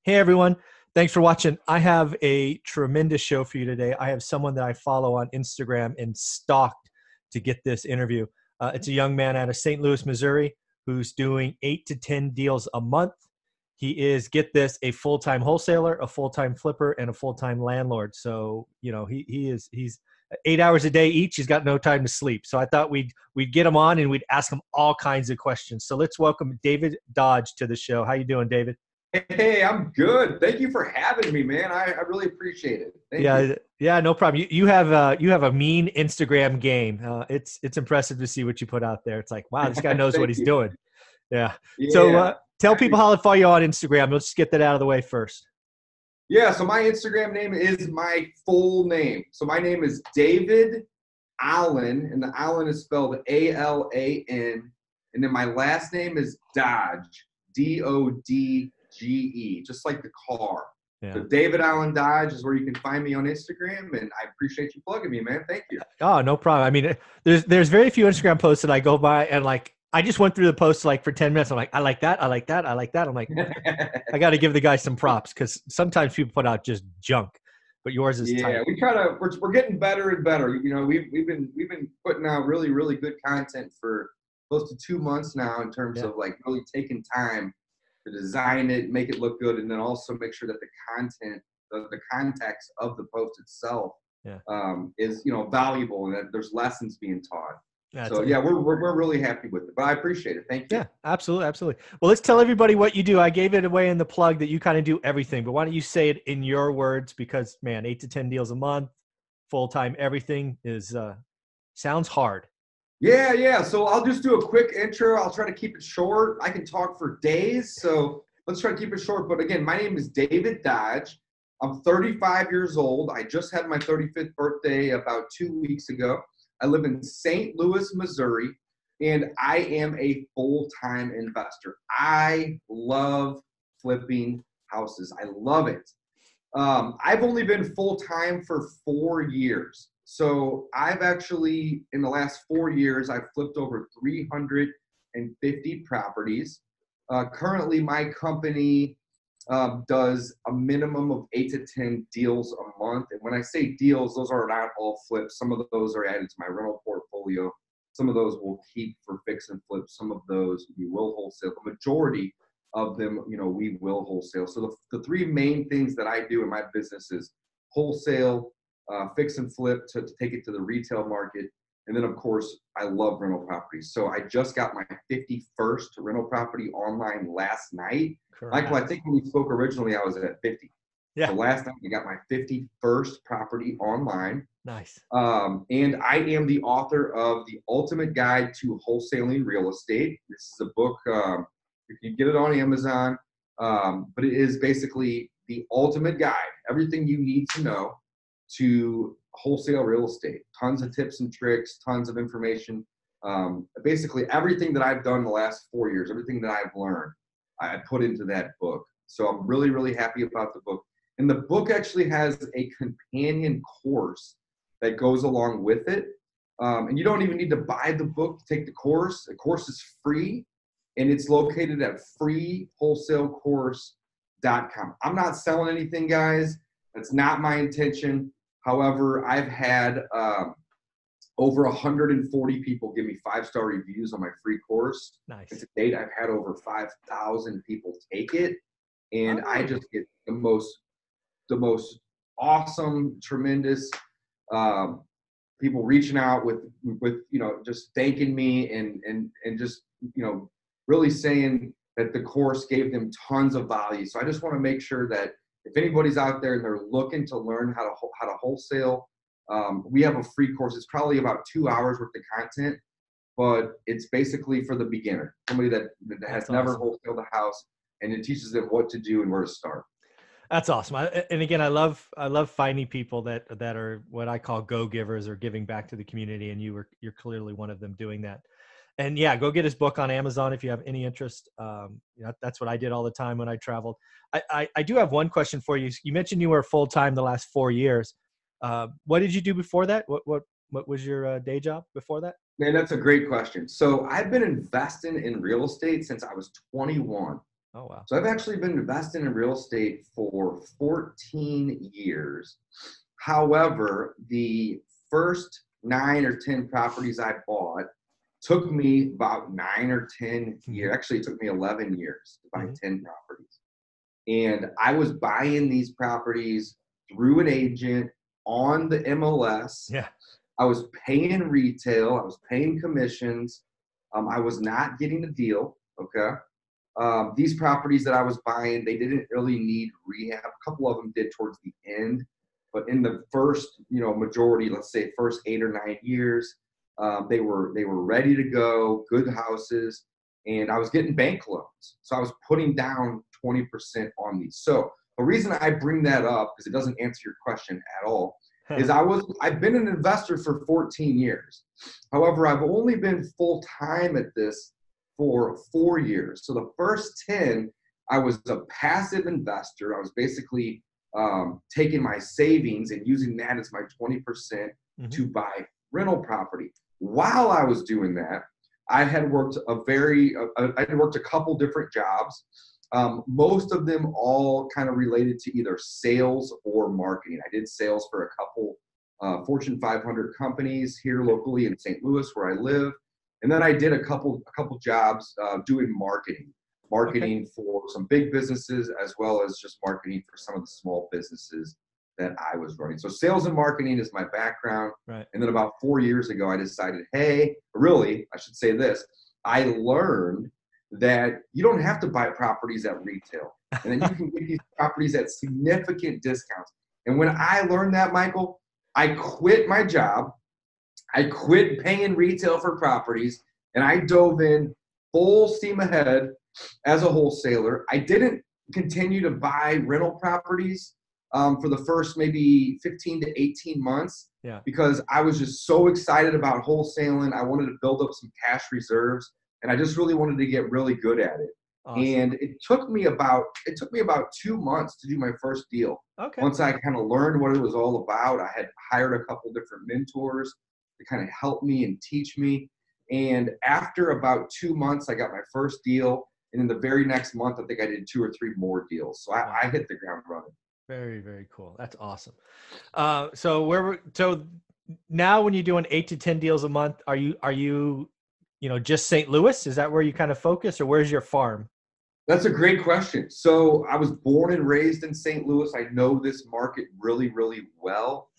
Hey everyone, thanks for watching. I have a tremendous show for you today. I have someone that I follow on Instagram and stalked to get this interview. It's a young man out of St. Louis, Missouri, who's doing 8 to 10 deals a month. He is, get this, a full-time wholesaler, a full-time flipper, and a full-time landlord. So, you know, he's 8 hours a day each. He's got no time to sleep. So I thought we'd get him on and we'd ask him all kinds of questions. So let's welcome David Dodge to the show. How you doing, David? Hey, I'm good. Thank you for having me, man. I really appreciate it. Thank you. Yeah, no problem. You have a mean Instagram game. It's impressive to see what you put out there. It's like, wow, this guy knows what Thank he's you. doing. Yeah. So Yeah. tell people how to follow you on Instagram. Let's just get that out of the way first. Yeah, so my Instagram name is my full name. So my name is David Allen, and the Allen is spelled Alan. And then my last name is Dodge, Dodge, just like the car. Yeah. So David Allen Dodge is where you can find me on Instagram, and I appreciate you plugging me, man. Thank you. Oh, no problem. I mean, there's very few Instagram posts that I go by and like I just went through the posts like for 10 minutes. I'm like, I like that. I like that. I like that. I'm like, I got to give the guy some props because sometimes people put out just junk, but yours is tight. Yeah, we're getting better and better. You know, we've been putting out really good content for close to 2 months now in terms of like really taking time to design it, make it look good, and then also make sure that the content, the context of the post itself, is valuable and that there's lessons being taught. So yeah, we're really happy with it. But I appreciate it. Thank you. Yeah, absolutely. Well, let's tell everybody what you do. I gave it away in the plug that you kind of do everything, but why don't you say it in your words? Because man, 8 to 10 deals a month, full time, everything is sounds hard. Yeah. So I'll just do a quick intro. I'll try to keep it short. I can talk for days, so let's try to keep it short. But again, my name is David Dodge. I'm 35 years old. I just had my 35th birthday about 2 weeks ago. I live in St. Louis, Missouri, and I am a full-time investor. I love flipping houses. I love it. I've only been full-time for 4 years. So I've actually, in the last 4 years, I've flipped over 350 properties. Currently, my company does a minimum of 8 to 10 deals a month. And when I say deals, those are not all flips. Some of those are added to my rental portfolio. Some of those we'll keep for fix and flip. Some of those we will wholesale. The majority of them, we will wholesale. So the three main things that I do in my business is wholesale, fix and flip to take it to the retail market. And then, of course, I love rental properties. So I just got my 51st rental property online last night. Correct. Michael, I think when we spoke originally, I was at 50. Yeah. So last night I got my 51st property online. Nice. And I am the author of The Ultimate Guide to Wholesaling Real Estate. This is a book. You can get it on Amazon. But it is basically the ultimate guide, everything you need to know to wholesale real estate. Tons of tips and tricks, tons of information. Basically everything that I've done the last 4 years, everything that I've learned, I put into that book. So I'm really happy about the book. And the book actually has a companion course that goes along with it. And you don't even need to buy the book to take the course. The course is free, and it's located at freewholesalecourse.com. I'm not selling anything, guys. That's not my intention. However, I've had over 140 people give me 5-star reviews on my free course. Nice. And to date, I've had over 5,000 people take it, and I just get the most awesome, tremendous people reaching out with just thanking me and just really saying that the course gave them tons of value. So I just want to make sure that if anybody's out there and they're looking to learn how to wholesale, we have a free course. It's probably about 2 hours worth of content, but it's basically for the beginner, somebody that has never wholesaled a house, and it teaches them what to do and where to start. That's awesome. And again, I love finding people that are what I call go-givers or giving back to the community. And you're clearly one of them doing that. And yeah, go get his book on Amazon if you have any interest. That's what I did all the time when I traveled. I do have one question for you. You mentioned you were full-time the last 4 years. What did you do before that? What was your day job before that? Man, that's a great question. So I've been investing in real estate since I was 21. Oh, wow. So I've actually been investing in real estate for 14 years. However, the first 9 or 10 properties I bought took me about 9 or 10 years. Actually, it took me 11 years to buy 10 properties. And I was buying these properties through an agent on the MLS. Yeah. I was paying retail. I was paying commissions. I was not getting a deal. Okay. These properties that I was buying, they didn't really need rehab. A couple of them did towards the end, but in the first, majority, let's say first 8 or 9 years, they were ready to go, good houses, and I was getting bank loans. So I was putting down 20% on these. So the reason I bring that up, because it doesn't answer your question at all, is I've been an investor for 14 years. However, I've only been full time at this for 4 years. So the first 10, I was a passive investor. I was basically taking my savings and using that as my 20% to buy rental property. While I was doing that, I had worked a couple different jobs. Most of them all kind of related to either sales or marketing. I did sales for a couple Fortune 500 companies here locally in St. Louis, where I live. And then I did a couple jobs doing marketing for some big businesses, as well as just marketing for some of the small businesses that I was running. So sales and marketing is my background. Right. And then about 4 years ago, I decided, I should say this. I learned that you don't have to buy properties at retail, and that you can get these properties at significant discounts. And when I learned that, Michael, I quit my job. I quit paying retail for properties, and I dove in full steam ahead as a wholesaler. I didn't continue to buy rental properties for the first maybe 15 to 18 months because I was just so excited about wholesaling. I wanted to build up some cash reserves, and I just really wanted to get really good at it. Awesome. And it took me about 2 months to do my first deal. Okay. Once I kind of learned what it was all about, I had hired a couple different mentors to kind of help me and teach me. And after about 2 months, I got my first deal. And in the very next month, I think I did 2 or 3 more deals. So I hit the ground running. Very, very cool. That's awesome. So now when you're doing 8 to 10 deals a month, are you just St. Louis? Is that where you kind of focus, or where's your farm? That's a great question. So I was born and raised in St. Louis. I know this market really, really well.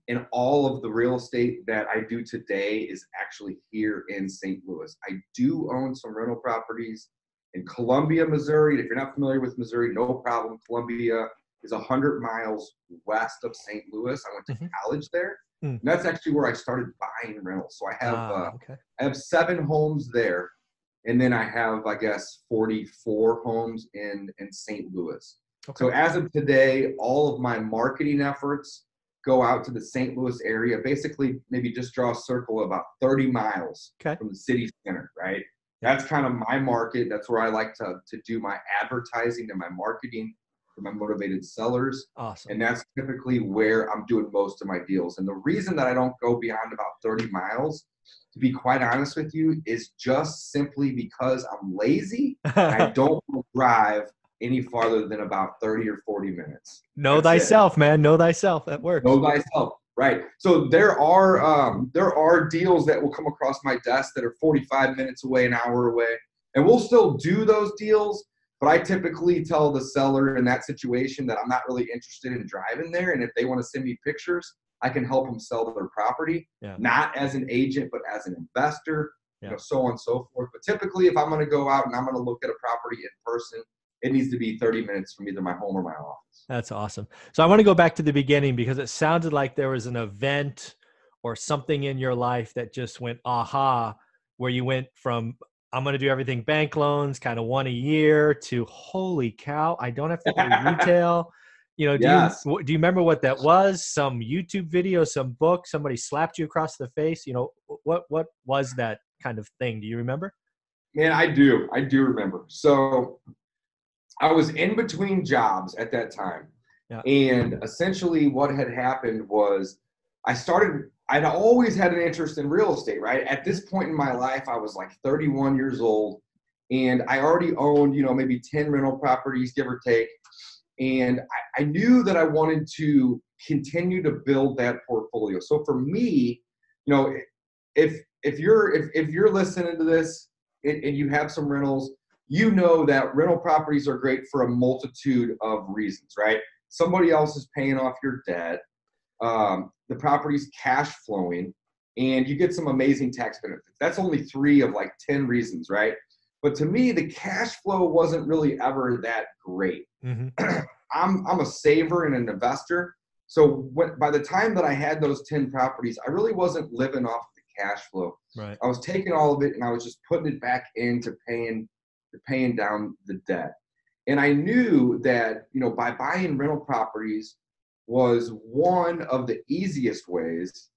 And all of the real estate that I do today is actually here in St. Louis. I do own some rental properties in Columbia, Missouri. If you're not familiar with Missouri, no problem. Columbia is 100 miles west of St. Louis. I went to college there. And that's actually where I started buying rentals. So I have 7 homes there. And then I have, 44 homes in St. Louis. Okay. So as of today, all of my marketing efforts go out to the St. Louis area. Basically, maybe just draw a circle about 30 miles from the city center, right? That's kind of my market. That's where I like to do my advertising and my marketing for my motivated sellers. Awesome. And that's typically where I'm doing most of my deals. And the reason that I don't go beyond about 30 miles, to be quite honest with you, is just simply because I'm lazy. I don't drive any farther than about 30 or 40 minutes. Know thyself, man. Know thyself. That works. Know thyself. Right. So there are deals that will come across my desk that are 45 minutes away, an hour away, and we'll still do those deals. But I typically tell the seller in that situation that I'm not really interested in driving there. And if they want to send me pictures, I can help them sell their property, not as an agent, but as an investor, so on and so forth. But typically, if I'm going to go out and I'm going to look at a property in person, it needs to be 30 minutes from either my home or my office. That's awesome. So I want to go back to the beginning, because it sounded like there was an event or something in your life that just went aha, where you went from, I'm going to do everything bank loans, kind of one a year, to holy cow, I don't have to pay retail. Do you remember what that was? Some YouTube video, some book, somebody slapped you across the face? What was that kind of thing? Do you remember? Man, I do remember. So I was in between jobs at that time. Yeah. And essentially what had happened was I'd always had an interest in real estate, right? At this point in my life, I was like 31 years old, And I already owned, maybe 10 rental properties, give or take. And I knew that I wanted to continue to build that portfolio. So for me, if you're listening to this and you have some rentals, you know that rental properties are great for a multitude of reasons, right? Somebody else is paying off your debt. The property's cash flowing, and you get some amazing tax benefits. That's only 3 of like 10 reasons, right? But to me, the cash flow wasn't really ever that great. Mm-hmm. I'm a saver and an investor. So by the time that I had those 10 properties, I really wasn't living off the cash flow. Right. I was taking all of it and I was just putting it back into paying down the debt. And I knew that, by buying rental properties was one of the easiest ways.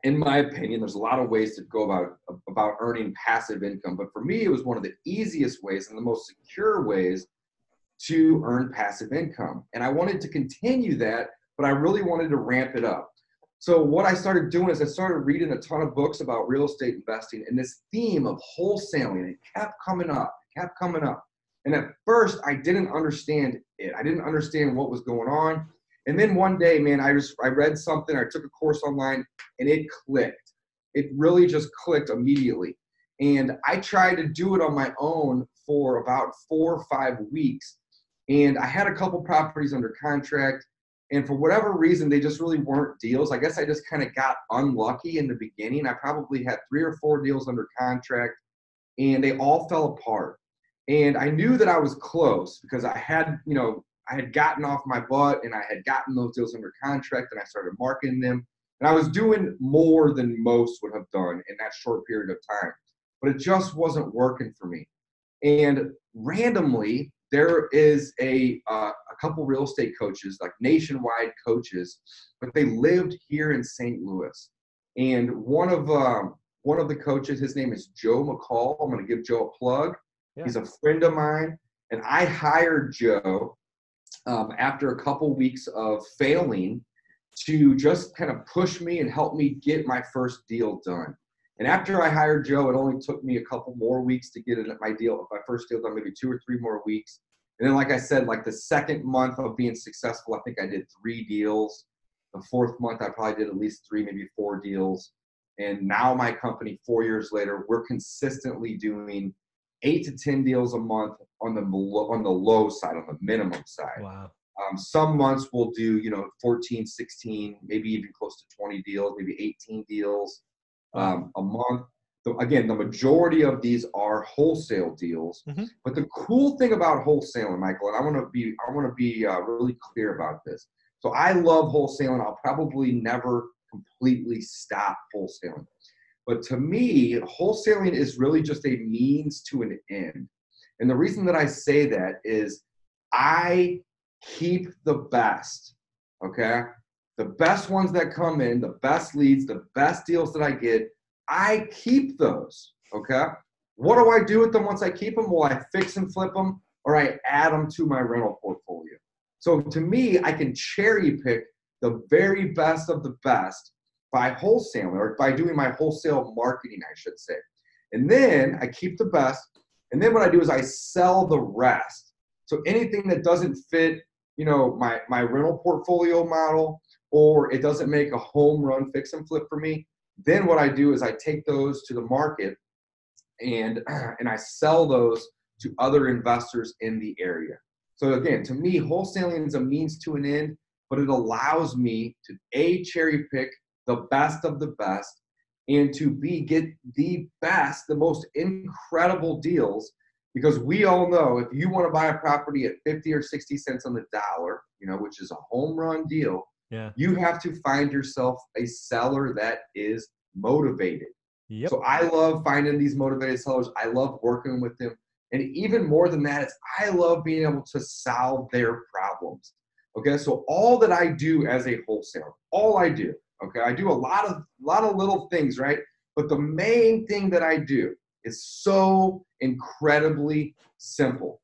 In my opinion, there's a lot of ways to go about earning passive income. But for me, it was one of the easiest ways and the most secure ways to earn passive income. And I wanted to continue that, but I really wanted to ramp it up. So what I started doing is I started reading a ton of books about real estate investing, and this theme of wholesaling, it kept coming up. And at first, I didn't understand it. I didn't understand what was going on. And then one day, man, I read something, I took a course online, and it clicked. It really just clicked immediately. And I tried to do it on my own for about 4 or 5 weeks. And I had a couple properties under contract. And for whatever reason, they just really weren't deals. I guess I just kind of got unlucky in the beginning. I probably had 3 or 4 deals under contract, and they all fell apart. And I knew that I was close because I had gotten off my butt and I had gotten those deals under contract and I started marketing them. And I was doing more than most would have done in that short period of time. But it just wasn't working for me. And randomly, there is a couple real estate coaches, like nationwide coaches, but they lived here in St. Louis. And one of the coaches, his name is Joe McCall. I'm going to give Joe a plug. Yeah. He's a friend of mine. And I hired Joe after a couple weeks of failing to just kind of push me and help me get my first deal done. And after I hired Joe, it only took me a couple more weeks to get my first deal done, maybe 2 or 3 more weeks. And then, like I said, like the second month of being successful, I think I did 3 deals. The 4th month, I probably did at least 3, maybe 4 deals. And now my company, 4 years later, we're consistently doing 8 to 10 deals a month on the low side, on the minimum side. Wow. Some months we'll do, 14, 16, maybe even close to 20 deals, maybe 18 deals a month. So again, the majority of these are wholesale deals. Mm-hmm. But the cool thing about wholesaling, Michael, and I want to be really clear about this. So I love wholesaling. I'll probably never completely stop wholesaling. But to me, wholesaling is really just a means to an end. And the reason that I say that is I keep the best, okay? The best ones that come in, the best leads, the best deals that I get, I keep those, okay? What do I do with them once I keep them? Well, I fix and flip them, or I add them to my rental portfolio. So to me, I can cherry pick the very best of the best by wholesaling, or by doing my wholesale marketing, I should say. And then I keep the best, and then what I do is I sell the rest. So anything that doesn't fit, my rental portfolio model, or it doesn't make a home run fix and flip for me, then what I do is I take those to the market and I sell those to other investors in the area. So again, to me, wholesaling is a means to an end, but it allows me to cherry pick the best of the best, and to get the best, the most incredible deals, because we all know if you want to buy a property at 50 or 60 cents on the dollar, which is a home run deal, yeah, you have to find yourself a seller that is motivated. Yep. So I love finding these motivated sellers. I love working with them. And even more than that is I love being able to solve their problems. Okay, so all that I do as a wholesaler, all I do, okay, I do a lot of little things, right? But the main thing that I do is so incredibly simple.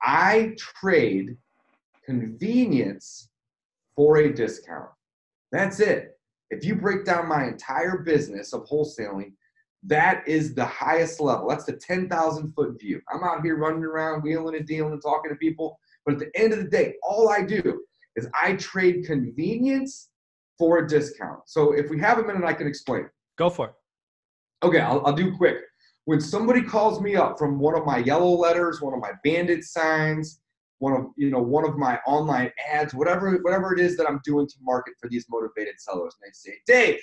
I trade convenience for a discount. That's it. If you break down my entire business of wholesaling, That is the highest level. That's the 10,000 foot view. I'm out here running around, wheeling and dealing and talking to people. But at the end of the day, all I do is I trade convenience for a discount. So if we have a minute, I can explain. Go for it. Okay, I'll do quick. When somebody calls me up from one of my yellow letters, one of my bandit signs, one of my online ads, whatever it is that I'm doing to market for these motivated sellers, and they say, Dave,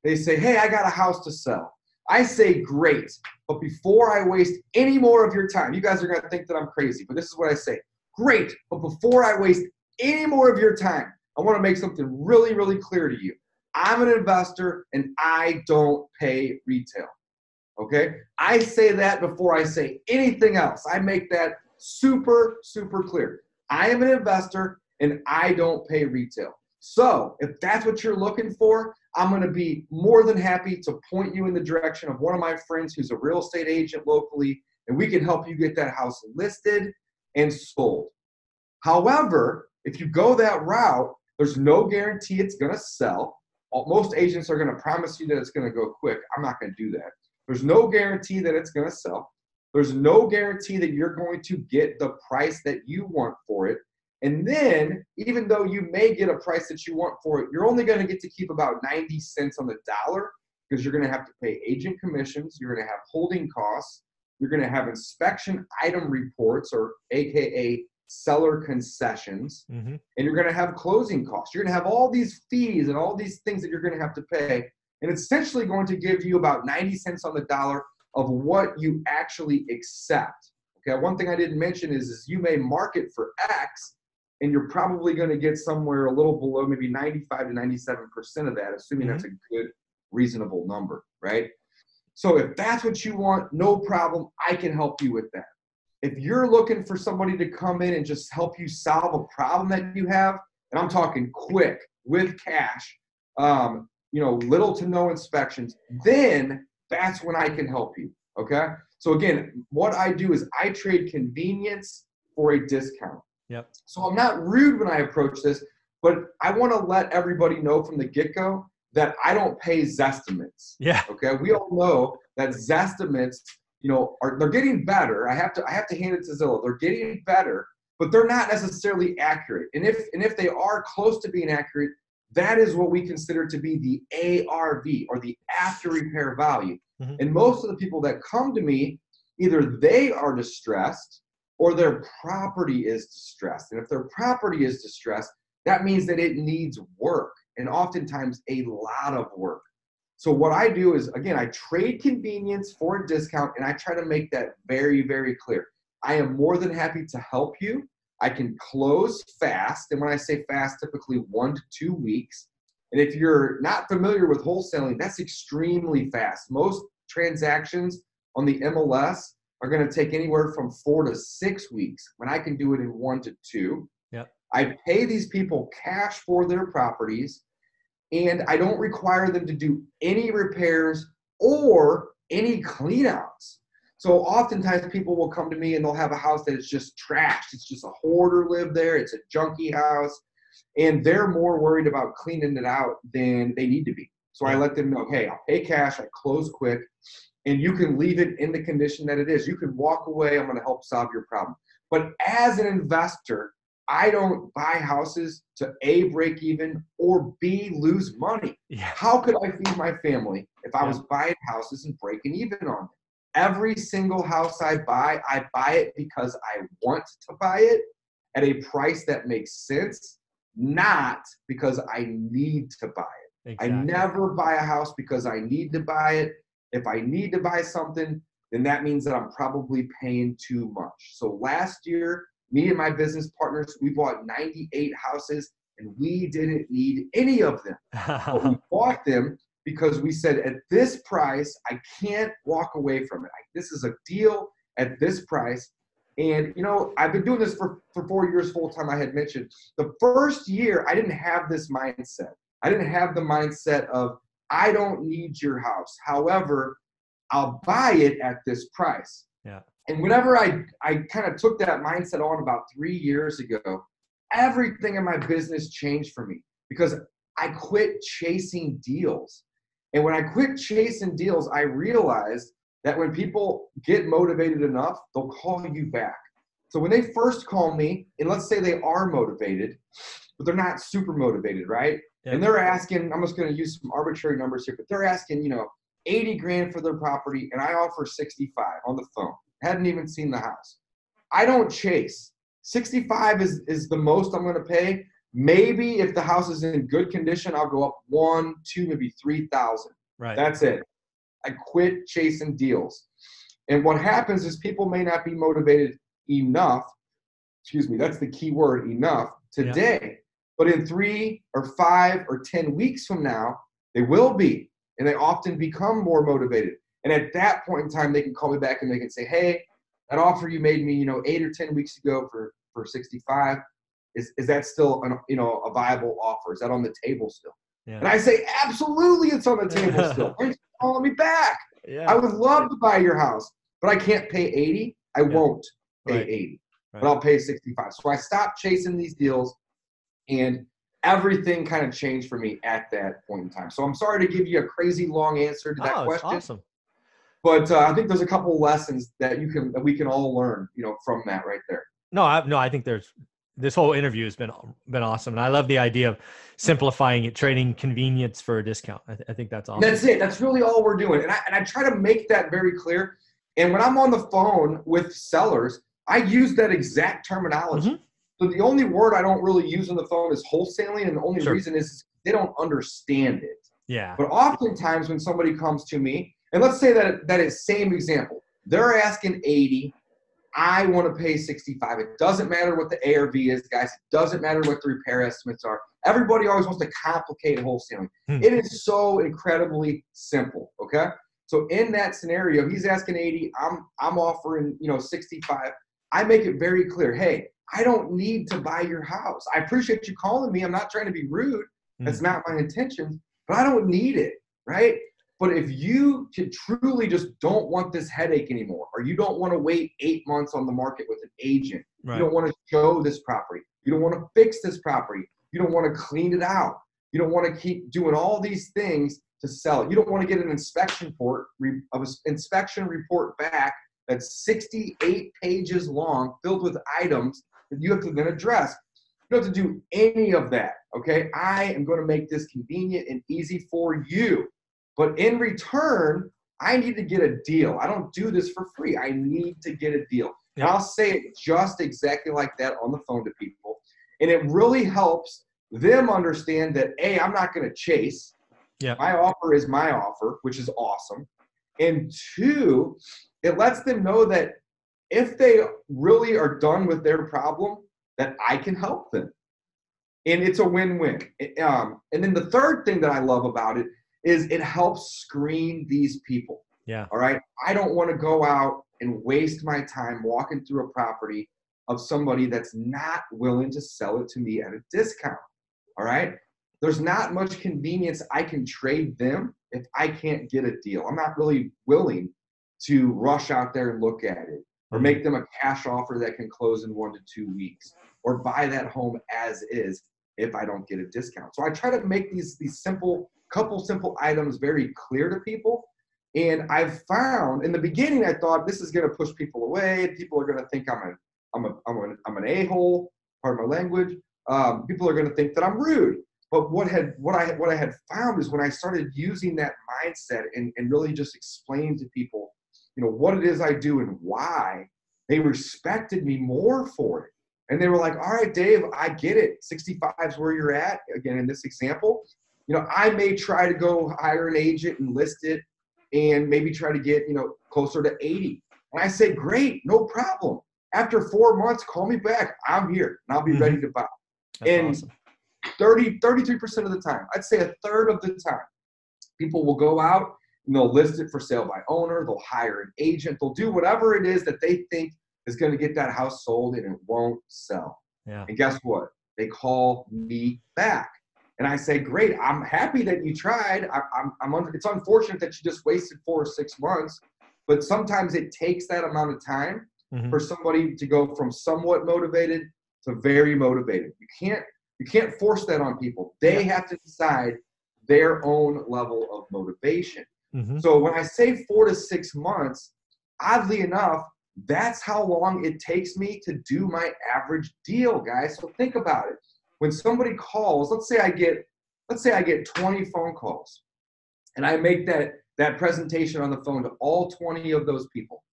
they say, hey, I got a house to sell. I say, great, but before I waste any more of your time, you guys are going to think that I'm crazy, but this is what I say. Great, but before I waste any more of your time, I want to make something really, really clear to you. I'm an investor, and I don't pay retail, okay? I say that before I say anything else. I make that super, super clear. I am an investor, and I don't pay retail. So if that's what you're looking for, I'm going to be more than happy to point you in the direction of one of my friends who's a real estate agent locally, and we can help you get that house listed and sold. However, if you go that route, there's no guarantee it's going to sell. Most agents are going to promise you that it's going to go quick. I'm not going to do that. There's no guarantee that it's going to sell. There's no guarantee that you're going to get the price that you want for it. And then, even though you may get a price that you want for it, you're only going to get to keep about 90 cents on the dollar because you're going to have to pay agent commissions. You're going to have holding costs. You're going to have inspection item reports, or AKA seller concessions. And you're going to have closing costs. You're going to have all these fees and all these things that you're going to have to pay. And it's essentially going to give you about 90 cents on the dollar of what you actually accept. Okay, one thing I didn't mention is you may market for X, and you're probably going to get somewhere a little below maybe 95 to 97% of that, assuming that's a good, reasonable number, right? So if that's what you want, no problem. I can help you with that. If you're looking for somebody to come in and just help you solve a problem that you have, and I'm talking quick, with cash, little to no inspections, then that's when I can help you, okay? So again, what I do is I trade convenience for a discount. Yep. So I'm not rude when I approach this, but I want to let everybody know from the get-go that I don't pay Zestimates. Yeah. Okay. We all know that Zestimates, they're getting better. I have to hand it to Zillow. They're getting better, but they're not necessarily accurate. And if they are close to being accurate, that is what we consider to be the ARV, or the after repair value. And most of the people that come to me, either they are distressed or their property is distressed. And if their property is distressed, that means that it needs work, and oftentimes a lot of work. So what I do is, again, I trade convenience for a discount, and I try to make that very, very clear. I am more than happy to help you. I can close fast, and when I say fast, typically 1 to 2 weeks. And if you're not familiar with wholesaling, that's extremely fast. Most transactions on the MLS are going to take anywhere from 4 to 6 weeks, when I can do it in 1 to 2. Yep. I pay these people cash for their properties, and I don't require them to do any repairs or any cleanouts. So oftentimes people will come to me and they'll have a house that is just trashed. It's just a hoarder lived there. It's a junky house, and they're more worried about cleaning it out than they need to be. So I let them know, hey, I'll pay cash, I close quick, and you can leave it in the condition that it is. You can walk away. I'm going to help solve your problem. But as an investor, I don't buy houses to A, break even, or B, lose money. Yeah. How could I feed my family if I was buying houses and breaking even on them? Every single house I buy it because I want to buy it at a price that makes sense, not because I need to buy it. Exactly. I never buy a house because I need to buy it. If I need to buy something, then that means that I'm probably paying too much. So last year, me and my business partners, we bought 98 houses, and we didn't need any of them. But we bought them because we said, at this price, I can't walk away from it. This is a deal at this price. And, I've been doing this for 4 years full time. I had mentioned the first year, I didn't have this mindset. I didn't have the mindset of, I don't need your house. However, I'll buy it at this price. Yeah. And whenever I kind of took that mindset on about 3 years ago, everything in my business changed for me, because I quit chasing deals. And when I quit chasing deals, I realized that when people get motivated enough, they'll call you back. So when they first call me, and let's say they are motivated, but they're not super motivated, right? Yep. And they're asking, I'm just going to use some arbitrary numbers here, but they're asking, 80 grand for their property, and I offer 65 on the phone. Hadn't even seen the house. I don't chase. 65 is the most I'm going to pay. Maybe if the house is in good condition, I'll go up 1, 2, maybe 3,000. Right. That's it. I quit chasing deals. And what happens is people may not be motivated enough. Excuse me, that's the key word, enough today. Yeah. But in 3 or 5 or 10 weeks from now, they will be. And they often become more motivated. And at that point in time, they can call me back and they can say, hey, that offer you made me, 8 or 10 weeks ago for 65, is that still a viable offer? Is that on the table still? Yeah. And I say, absolutely, it's on the table still. Thanks for calling me back. Yeah. I would love to buy your house, but I can't pay 80. I won't pay 80, but I'll pay 65. So I stopped chasing these deals, and everything kind of changed for me at that point in time. So I'm sorry to give you a crazy long answer to that question. Awesome. But I think there's a couple of lessons that we can all learn, from that right there. No, I think this whole interview has been awesome, and I love the idea of simplifying it, trading convenience for a discount. I think that's awesome. That's it. That's really all we're doing, and I try to make that very clear. And when I'm on the phone with sellers, I use that exact terminology. Mm-hmm. So the only word I don't really use on the phone is wholesaling, and the only reason is they don't understand it. Yeah. But oftentimes when somebody comes to me, and let's say that is same example, they're asking 80, I want to pay 65. It doesn't matter what the ARV is, guys. It doesn't matter what the repair estimates are. Everybody always wants to complicate wholesaling. It is so incredibly simple, okay? So in that scenario, he's asking 80, I'm offering, 65. I make it very clear, hey, I don't need to buy your house. I appreciate you calling me. I'm not trying to be rude. That's not my intention, but I don't need it, right? But if you truly just don't want this headache anymore, or you don't want to wait 8 months on the market with an agent, you don't want to show this property, you don't want to fix this property, you don't want to clean it out, you don't want to keep doing all these things to sell it, you don't want to get an inspection report back that's 68 pages long, filled with items that you have to then address. You don't have to do any of that, okay? I am going to make this convenient and easy for you. But in return, I need to get a deal. I don't do this for free. I need to get a deal. And I'll say it just exactly like that on the phone to people. And it really helps them understand that, A, I'm not going to chase. Yeah. My offer is my offer, which is awesome. And 2, it lets them know that if they really are done with their problem, that I can help them. And it's a win-win. And then the third thing that I love about it is it helps screen these people. Yeah. All right. I don't want to go out and waste my time walking through a property of somebody that's not willing to sell it to me at a discount. All right. There's not much convenience I can trade them if I can't get a deal. I'm not really willing to rush out there and look at it, or make them a cash offer that can close in 1 to 2 weeks, or buy that home as is if I don't get a discount. So I try to make these couple simple items very clear to people. And I've found in the beginning, I thought this is going to push people away. People are going to think I'm an a-hole, pardon my language. People are going to think that I'm rude. But what I had found is when I started using that mindset and really just explaining to people, what it is I do and why, they respected me more for it. And they were like, all right, Dave, I get it. 65 is where you're at. Again, in this example, I may try to go hire an agent and list it and maybe try to get, closer to 80. And I say, great, no problem. After 4 months, call me back. I'm here and I'll be ready to buy. That's awesome. 33% of the time, I'd say a third of the time, people will go out and they'll list it for sale by owner. They'll hire an agent. They'll do whatever it is that they think is going to get that house sold, and it won't sell. Yeah. And guess what? They call me back. And I say, great, I'm happy that you tried. It's unfortunate that you just wasted 4 or 6 months, but sometimes it takes that amount of time for somebody to go from somewhat motivated to very motivated. You can't force that on people. They have to decide their own level of motivation. Mm-hmm. So when I say 4 to 6 months, oddly enough, that's how long it takes me to do my average deal, guys. So think about it. When somebody calls, let's say I get 20 phone calls, and I make that presentation on the phone to all 20 of those people.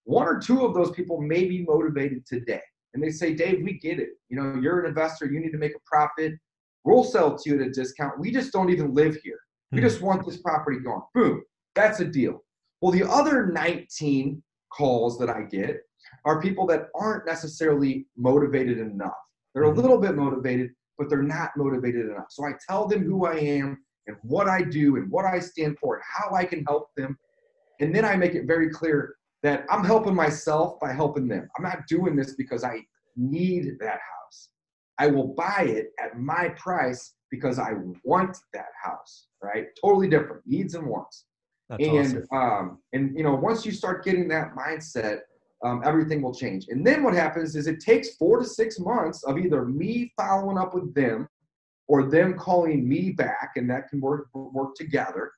1 or 2 of those people may be motivated today. And they say, Dave, we get it. You know, you're an investor. You need to make a profit. We'll sell to you at a discount. We just don't even live here. We just want this property gone. Boom. That's a deal. Well, the other 19 calls that I get are people that aren't necessarily motivated enough. They're a little bit motivated, but they're not motivated enough. So I tell them who I am and what I do and what I stand for and how I can help them. And then I make it very clear that I'm helping myself by helping them. I'm not doing this because I need that house. I will buy it at my price because I want that house, right? Totally different, needs and wants. That's awesome. And you know, once you start getting that mindset, everything will change. And then what happens is it takes 4 to 6 months of either me following up with them or them calling me back, and that can work together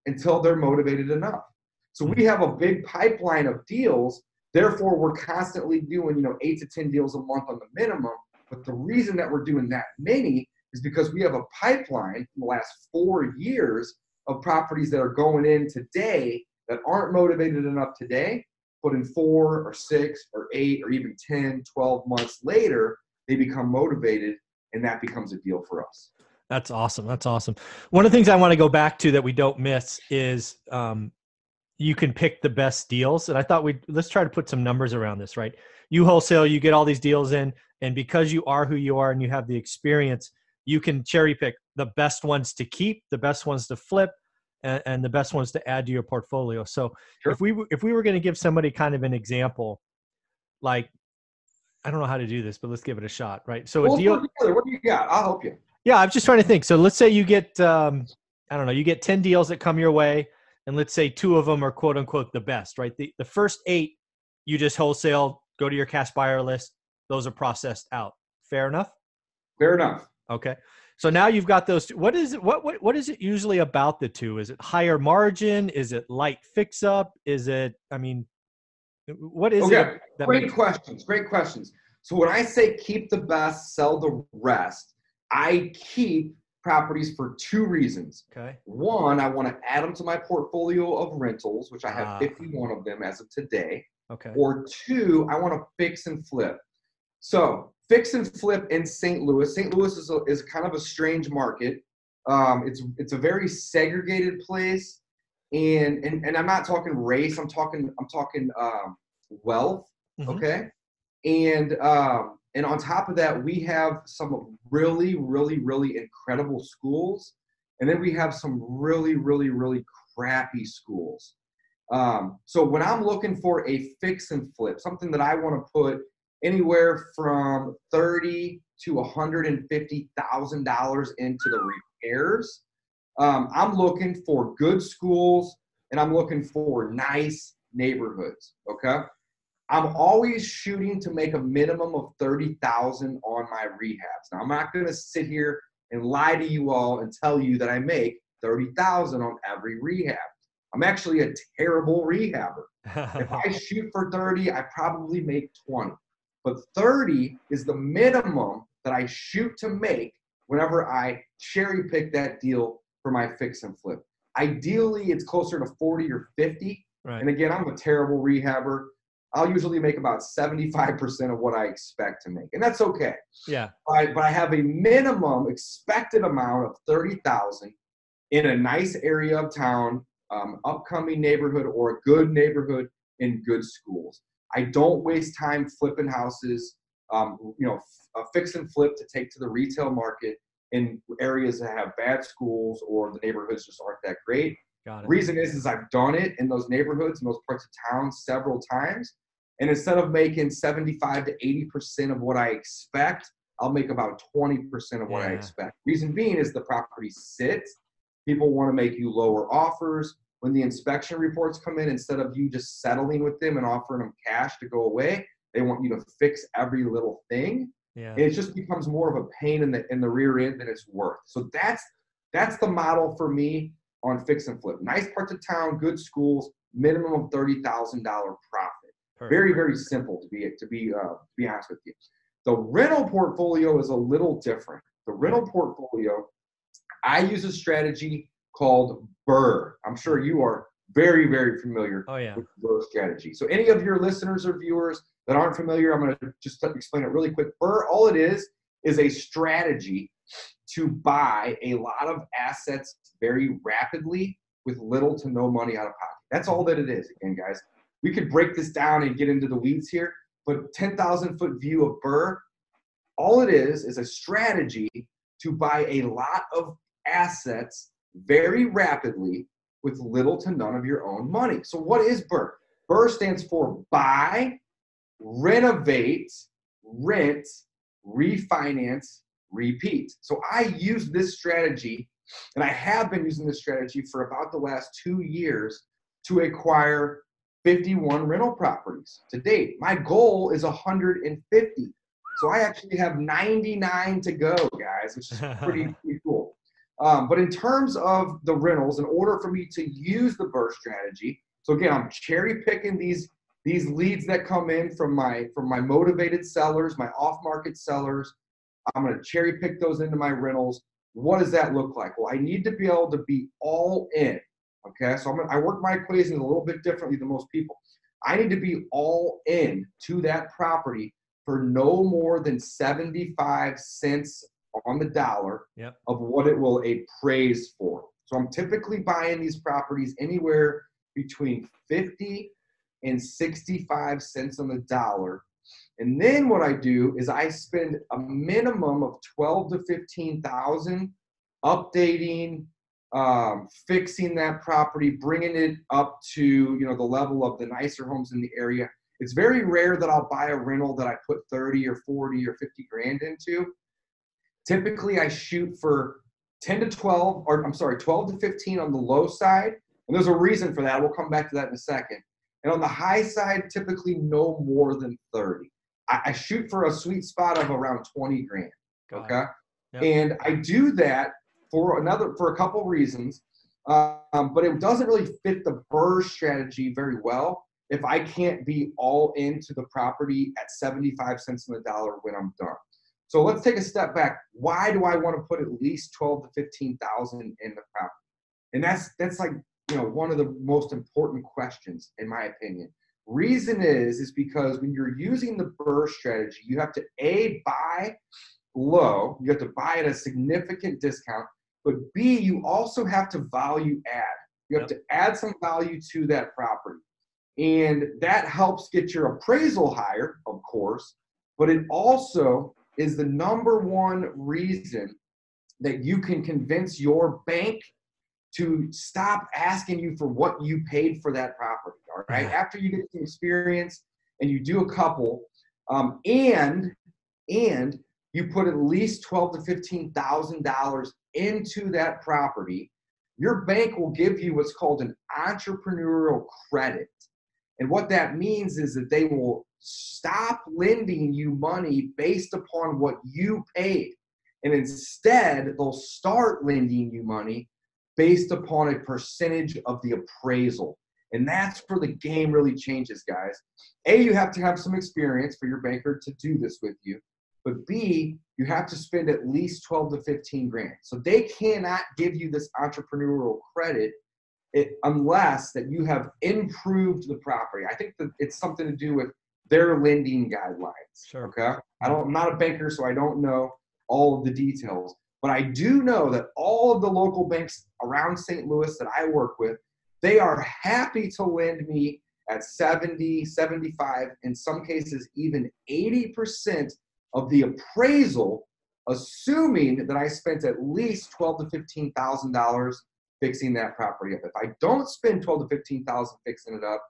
until they're motivated enough. So we have a big pipeline of deals. Therefore, we're constantly doing, 8 to 10 deals a month on the minimum. But the reason that we're doing that many is because we have a pipeline in the last 4 years of properties that are going in today that aren't motivated enough today, but in 4 or 6 or 8 or even 10, 12 months later, they become motivated, and that becomes a deal for us. That's awesome. That's awesome. One of the things I want to go back to that we don't miss is you can pick the best deals. And I thought let's try to put some numbers around this, right? You wholesale, you get all these deals in, and because you are who you are and you have the experience, you can cherry pick the best ones to keep, the best ones to flip, and the best ones to add to your portfolio. So Sure. if we were going to give somebody kind of an example, like, I don't know how to do this, but let's give it a shot, right? So a deal. What do you got? I'll help you. Yeah, I'm just trying to think. So let's say you get, I don't know, you get 10 deals that come your way, and let's say 2 of them are quote unquote the best, right? The first 8, you just wholesale, go to your cash buyer list. Those are processed out. Fair enough? Fair enough. Okay. So now you've got those. What is it usually about the 2? Is it higher margin? Is it light fix up? Is it, what is it? Great questions. So when I say keep the best, sell the rest, I keep properties for 2 reasons. Okay. 1, I want to add them to my portfolio of rentals, which I have 51 of them as of today. Okay. Or 2, I want to fix and flip. So fix and flip in St. Louis. St. Louis is kind of a strange market. It's a very segregated place, and I'm not talking race. I'm talking wealth. Mm-hmm. Okay, and on top of that, we have some really, really, really incredible schools, and then we have some really, really, really crappy schools. So when I'm looking for a fix and flip, something that I want to put anywhere from $30,000 to $150,000 into the repairs, I'm looking for good schools, and I'm looking for nice neighborhoods. Okay, I'm always shooting to make a minimum of $30,000 on my rehabs. Now, I'm not going to sit here and lie to you all and tell you that I make $30,000 on every rehab. I'm actually a terrible rehabber. If I shoot for 30, I probably make 20. But 30 is the minimum that I shoot to make whenever I cherry pick that deal for my fix and flip. Ideally, it's closer to 40 or 50. Right. And again, I'm a terrible rehabber. I'll usually make about 75% of what I expect to make. And that's okay. Yeah. But I have a minimum expected amount of $30,000 in a nice area of town, upcoming neighborhood, or a good neighborhood in good schools. I don't waste time flipping houses, a fix and flip to take to the retail market in areas that have bad schools or the neighborhoods just aren't that great. Got it. The reason is I've done it in those neighborhoods, in those parts of town several times. And instead of making 75 to 80% of what I expect, I'll make about 20% of what I expect. Reason being is the property sits. People want to make you lower offers. When the inspection reports come in, instead of you just settling with them and offering them cash to go away, they want you to fix every little thing. Yeah. And it just becomes more of a pain in the rear end than it's worth. So that's That's the model for me on fix and flip. Nice parts of town, good schools, minimum of $30,000 profit. Perfect. Very, very simple to be honest with you. The rental portfolio is a little different. The rental portfolio, I use a strategy called BRRRR. I'm sure you are very, very familiar with the BRRRR strategy. So any of your listeners or viewers that aren't familiar, I'm going to just explain it really quick. BRRRR, all it is a strategy to buy a lot of assets very rapidly with little to no money out of pocket. That's all that it is. Again, guys, we could break this down and get into the weeds here, but 10,000-foot view of BRRRR, all it is a strategy to buy a lot of assets very rapidly with little to none of your own money. So what is BRRRR? BRRRR stands for buy, renovate, rent, refinance, repeat. So I use this strategy, and I have been using this strategy for about the last 2 years to acquire 51 rental properties to date. My goal is 150. So I actually have 99 to go, guys, which is pretty cool. But in terms of the rentals, in order for me to use the BRRRR strategy, so again, I'm cherry picking these leads that come in from my motivated sellers, my off-market sellers. I'm going to cherry pick those into my rentals. What does that look like? Well, I need to be able to be all in. Okay, so I work my equations a little bit differently than most people. I need to be all in to that property for no more than 75 cents on the dollar of what it will appraise for. So I'm typically buying these properties anywhere between 50 and 65 cents on the dollar. And then what I do is I spend a minimum of 12 to 15,000 updating, fixing that property, bringing it up to the level of the nicer homes in the area. It's very rare that I'll buy a rental that I put 30 or 40 or 50 grand into. Typically, I shoot for 12 to 15 on the low side. And there's a reason for that. We'll come back to that in a second. And on the high side, typically no more than 30. I shoot for a sweet spot of around 20 grand. Okay. And I do that for a couple reasons. But it doesn't really fit the BRRRR strategy very well if I can't be all into the property at 75 cents on the dollar when I'm done. So let's take a step back. Why do I want to put at least 12 to 15,000 in the property? And that's like, one of the most important questions in my opinion. Reason is because when you're using the BRRRR strategy, you have to buy low, you have to buy at a significant discount, but B, you also have to value add. You have to add some value to that property. And that helps get your appraisal higher, of course, but it also is the number one reason that you can convince your bank to stop asking you for what you paid for that property, all right? After you get some experience and you do a couple, and you put at least $12,000 to $15,000 into that property, your bank will give you what's called an entrepreneurial credit. And what that means is that they will stop lending you money based upon what you paid. And instead, they'll start lending you money based upon a percentage of the appraisal. And that's where the game really changes, guys. A, you have to have some experience for your banker to do this with you. But B, you have to spend at least 12 to 15 grand. So they cannot give you this entrepreneurial credit unless that you have improved the property. I think that it's something to do with their lending guidelines. Sure. Okay. I'm not a banker, so I don't know all of the details. But I do know that all of the local banks around St. Louis that I work with, they are happy to lend me at 70, 75, in some cases even 80% of the appraisal, assuming that I spent at least $12,000 to $15,000 fixing that property up. If I don't spend $12,000 to $15,000 fixing it up,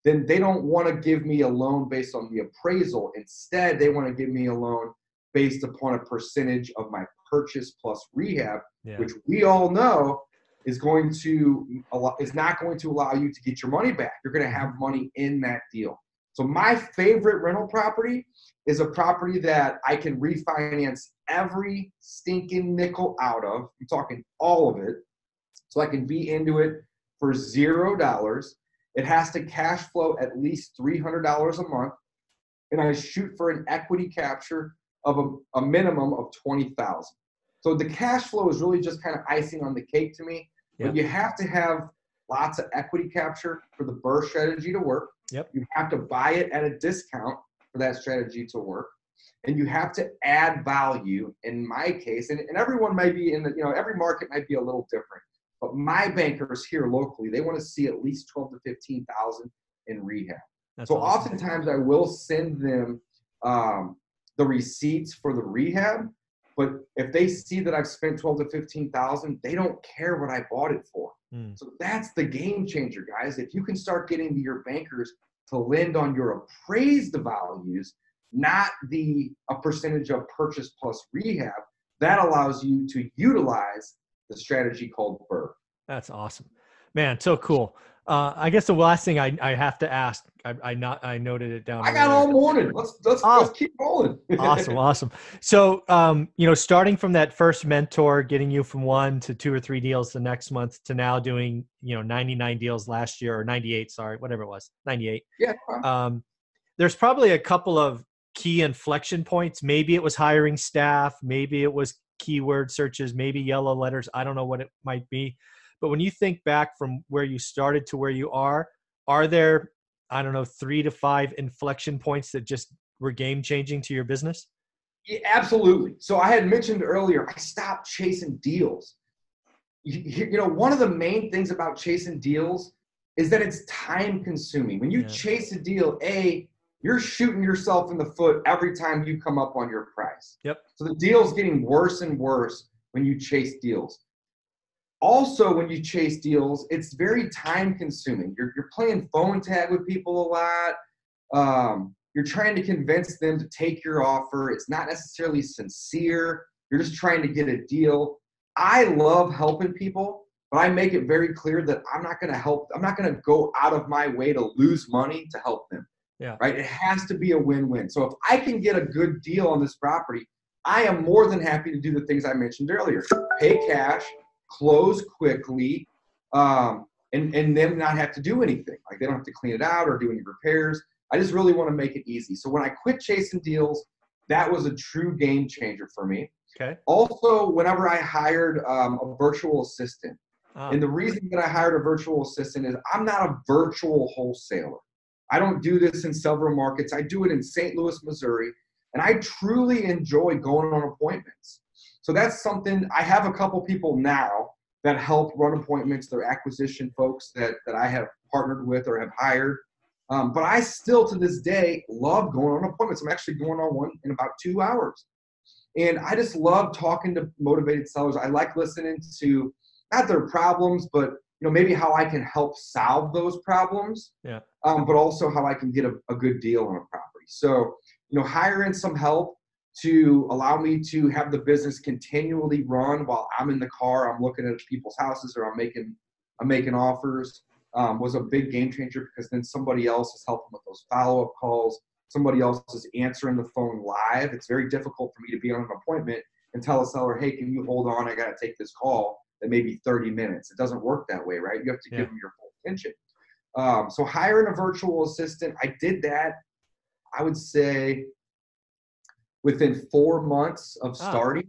then they don't want to give me a loan based on the appraisal. Instead, they want to give me a loan based upon a percentage of my purchase plus rehab, which we all know is not going to allow you to get your money back. You're going to have money in that deal. So my favorite rental property is a property that I can refinance every stinking nickel out of. I'm talking all of it. So I can be into it for $0. It has to cash flow at least $300 a month. And I shoot for an equity capture of a minimum of $20,000. So the cash flow is really just kind of icing on the cake to me. Yep. But you have to have lots of equity capture for the BRRRR strategy to work. Yep. You have to buy it at a discount for that strategy to work. And you have to add value in my case. And everyone might be in the, every market might be a little different. But my bankers here locally, they want to see at least 12 to 15,000 in rehab. That's so awesome. Oftentimes I will send them the receipts for the rehab. But if they see that I've spent 12 to 15,000, they don't care what I bought it for. So that's the game changer, guys. If you can start getting your bankers to lend on your appraised values, not a percentage of purchase plus rehab, that allows you to utilize the strategy called BRRRR. That's awesome, man. So cool. I guess the last thing I have to ask, I noted it down. I got all morning. Let's keep rolling. Awesome. So, starting from that first mentor, getting you from 1 to 2 or 3 deals the next month to now doing, 99 deals last year, or 98, sorry, whatever it was, 98. Yeah. There's probably a couple of key inflection points. Maybe it was hiring staff. Maybe it was keyword searches, maybe yellow letters. I don't know what it might be. But when you think back from where you started to where you are there, 3 to 5 inflection points that just were game changing to your business? Yeah, absolutely. So I had mentioned earlier, I stopped chasing deals. One of the main things about chasing deals is that it's time consuming. When you chase a deal, you're shooting yourself in the foot every time you come up on your price. Yep. So the deal's getting worse and worse when you chase deals. Also, when you chase deals, it's very time consuming. You're playing phone tag with people a lot. You're trying to convince them to take your offer. It's not necessarily sincere. You're just trying to get a deal. I love helping people, but I make it very clear that I'm not going to help. I'm not going to go out of my way to lose money to help them. Yeah. Right. It has to be a win-win. So if I can get a good deal on this property, I am more than happy to do the things I mentioned earlier. Pay cash, close quickly, and them not have to do anything. Like they don't have to clean it out or do any repairs. I just really want to make it easy. So when I quit chasing deals, that was a true game changer for me. Okay. Also, whenever I hired a virtual assistant, and the reason that I hired a virtual assistant is I'm not a virtual wholesaler. I don't do this in several markets. I do it in St. Louis, Missouri, and I truly enjoy going on appointments. So that's something. I have a couple people now that help run appointments. They're acquisition folks that I have partnered with or have hired. But I still, to this day, love going on appointments. I'm actually going on one in about 2 hours. And I just love talking to motivated sellers. I like listening to not their problems, but maybe how I can help solve those problems. Yeah. But also how I can get a good deal on a property. So, hiring some help to allow me to have the business continually run while I'm in the car, I'm looking at people's houses, or I'm making offers, was a big game changer, because then somebody else is helping with those follow-up calls. Somebody else is answering the phone live. It's very difficult for me to be on an appointment and tell a seller, hey, can you hold on? I got to take this call that may be 30 minutes. It doesn't work that way, right? You have to give them your full attention. So hiring a virtual assistant, I did that, I would say, within 4 months of starting.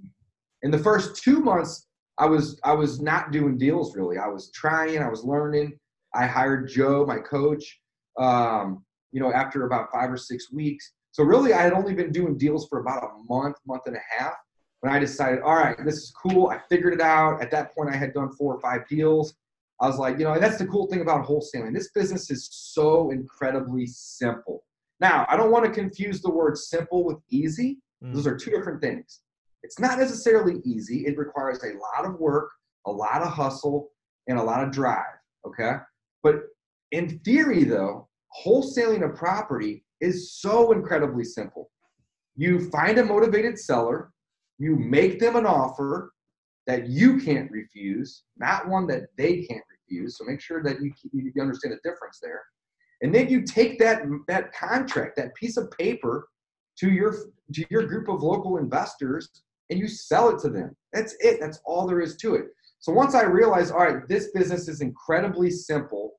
In the first 2 months, I was not doing deals really. I was trying, I was learning. I hired Joe, my coach, after about 5 or 6 weeks. So really, I had only been doing deals for about a month and a half when I decided, all right, this is cool. I figured it out. At that point, I had done 4 or 5 deals. I was like, and that's the cool thing about wholesaling. This business is so incredibly simple. Now, I don't want to confuse the word simple with easy. Those are two different things. It's not necessarily easy. It requires a lot of work, a lot of hustle, and a lot of drive, okay? But in theory, though, wholesaling a property is so incredibly simple. You find a motivated seller, you make them an offer that you can't refuse, not one that they can't refuse. So make sure that you understand the difference there. And then you take that contract, that piece of paper, to your group of local investors and you sell it to them. That's it. That's all there is to it. So once I realized, all right, this business is incredibly simple.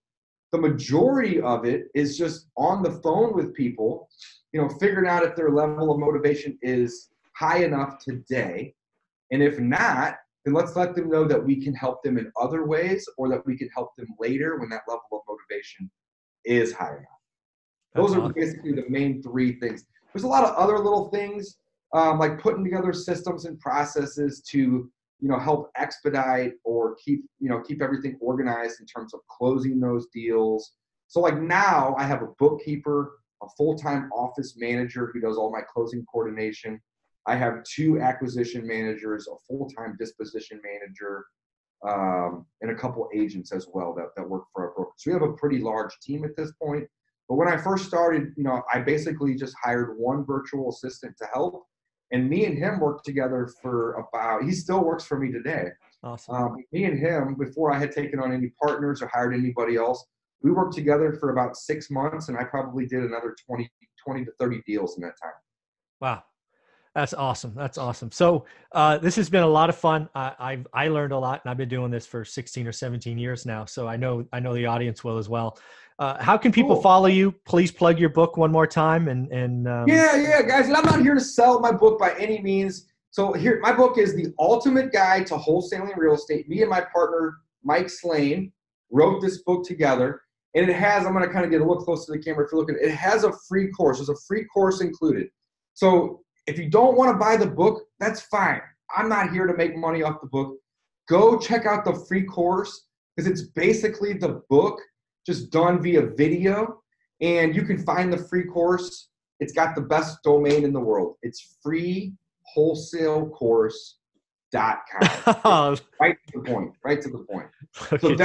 The majority of it is just on the phone with people, figuring out if their level of motivation is high enough today. And if not, then let's let them know that we can help them in other ways, or that we can help them later when that level of motivation is high enough. Those are basically the main three things. There's a lot of other little things, like putting together systems and processes to, help expedite or keep everything organized in terms of closing those deals. So like now I have a bookkeeper, a full-time office manager who does all my closing coordination. I have 2 acquisition managers, a full-time disposition manager, and a couple agents as well that work for our broker. So we have a pretty large team at this point. But when I first started, I basically just hired one virtual assistant to help. And me and him worked together he still works for me today. Awesome. Me and him, before I had taken on any partners or hired anybody else, we worked together for about 6 months, and I probably did another 20 to 30 deals in that time. Wow. That's awesome. That's awesome. So this has been a lot of fun. I learned a lot, and I've been doing this for 16 or 17 years now. So I know the audience will as well. How can people follow you? Please plug your book one more time. Yeah, guys. And I'm not here to sell my book by any means. So here, my book is The Ultimate Guide to Wholesaling Real Estate. Me and my partner, Mike Slane, wrote this book together. And it has, I'm going to kind of get a little close to the camera if you're looking, it has a free course. There's a free course included. So if you don't want to buy the book, that's fine. I'm not here to make money off the book. Go check out the free course, because it's basically the book just done via video. And you can find the free course. It's got the best domain in the world. It's freewholesalecourse.com. Right to the point. So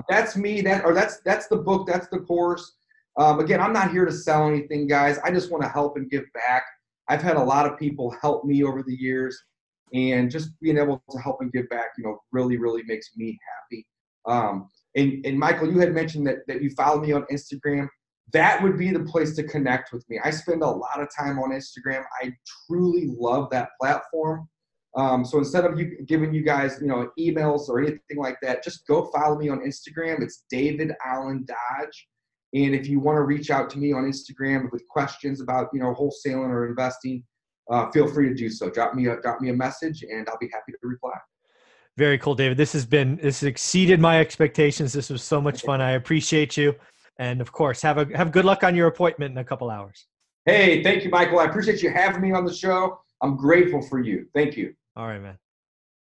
that's me. That's the book. That's the course. Again, I'm not here to sell anything, guys. I just want to help and give back. I've had a lot of people help me over the years, and just being able to help and give back, really, really makes me happy. And Michael, you had mentioned that you follow me on Instagram. That would be the place to connect with me. I spend a lot of time on Instagram. I truly love that platform. So instead of giving you guys, emails or anything like that, just go follow me on Instagram. It's David Allen Dodge. And if you want to reach out to me on Instagram with questions about, wholesaling or investing, feel free to do so. Drop me a message, and I'll be happy to reply. Very cool, David. This has exceeded my expectations. This was so much fun. I appreciate you. And of course, have good luck on your appointment in a couple hours. Hey, thank you, Michael. I appreciate you having me on the show. I'm grateful for you. Thank you. All right, man.